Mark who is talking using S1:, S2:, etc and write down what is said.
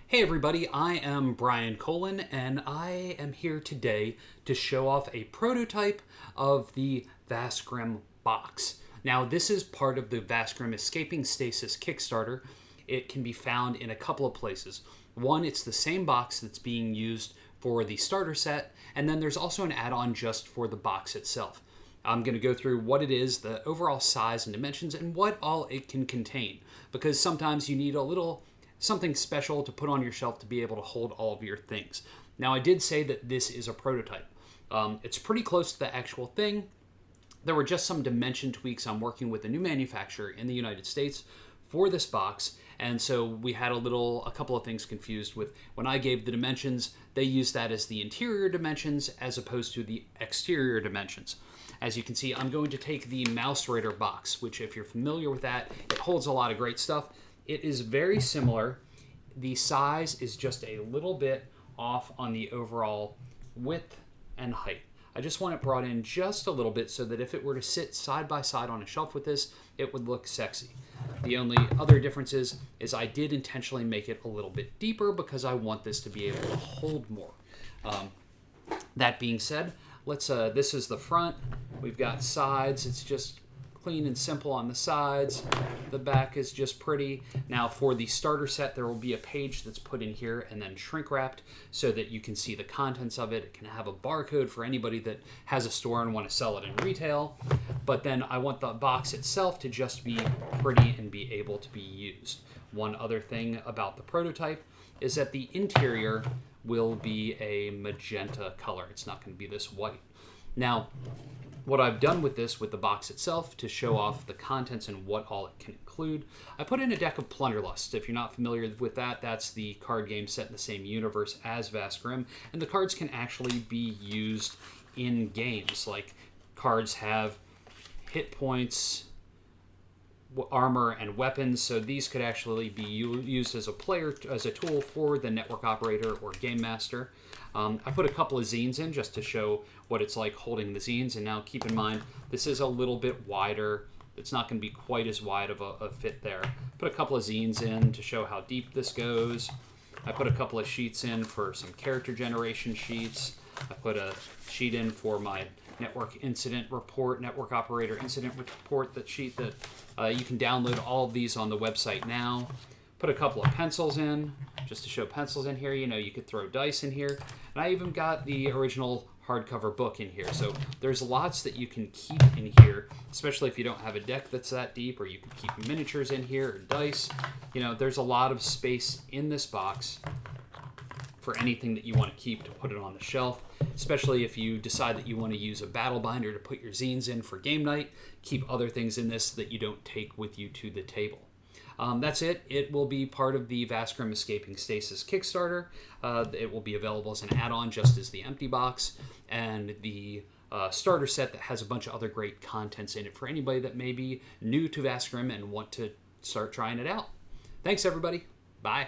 S1: Hey everybody, I am Brian Colin, and I am here today to show off a prototype of the Vast Grimm box. Now, this is part of the Vast Grimm Escaping Stasis Kickstarter. It can be found in a couple of places. One, it's the same box that's being used for the starter set, and then there's also an add-on just for the box itself. I'm going to go through what it is, the overall size and dimensions, and what all it can contain, because sometimes you need a little something special to put on your shelf to be able to hold all of your things. Now, I did say that this is a prototype. It's pretty close to the actual thing. There were just some dimension tweaks. I'm working with a new manufacturer in the United States for this box, and so we had a couple of things confused with when I gave the dimensions. They used that as the interior dimensions as opposed to the exterior dimensions. As you can see, I'm going to take the Mouse Raider box, which, if you're familiar with that, it holds a lot of great stuff. It is very similar. The size is just a little bit off on the overall width and height. I just want it brought in just a little bit so that if it were to sit side by side on a shelf with this, it would look sexy. The only other difference is I did intentionally make it a little bit deeper because I want this to be able to hold more. That being said, this is the front. We've got sides. It's just clean and simple on the sides. The back is just pretty. Now, for the starter set, there will be a page that's put in here and then shrink wrapped so that you can see the contents of it. It can have a barcode for anybody that has a store and want to sell it in retail. But then I want the box itself to just be pretty and be able to be used. One other thing about the prototype is that the interior will be a magenta color. It's not going to be this white. Now, what I've done with the box itself, to show off the contents and what all it can include, I put in a deck of Plunderlust. If you're not familiar with that, that's the card game set in the same universe as Vast Grimm, and the cards can actually be used in games. Like, cards have hit points, armor, and weapons, so these could actually be used as a tool for the network operator or game master. I put a couple of zines in just to show what it's like holding the zines, and now keep in mind this is a little bit wider. It's not going to be quite as wide of a fit there. Put a couple of zines in to show how deep this goes. I put a couple of sheets in for some character generation sheets. I put a sheet in for my network incident report, network operator incident report, that sheet that you can download all of these on the website now. Put a couple of pencils in, just to show pencils in here. You could throw dice in here. And I even got the original hardcover book in here. So there's lots that you can keep in here, especially if you don't have a deck that's that deep, or you can keep miniatures in here or dice. There's a lot of space in this box for anything that you want to keep to put it on the shelf, especially if you decide that you want to use a battle binder to put your zines in for game night. Keep other things in this that you don't take with you to the table. That's it. It will be part of the Vast Grimm Escaping Stasis Kickstarter. It will be available as an add-on, just as the empty box, and the starter set that has a bunch of other great contents in it for anybody that may be new to Vast Grimm and want to start trying it out. Thanks, everybody. Bye.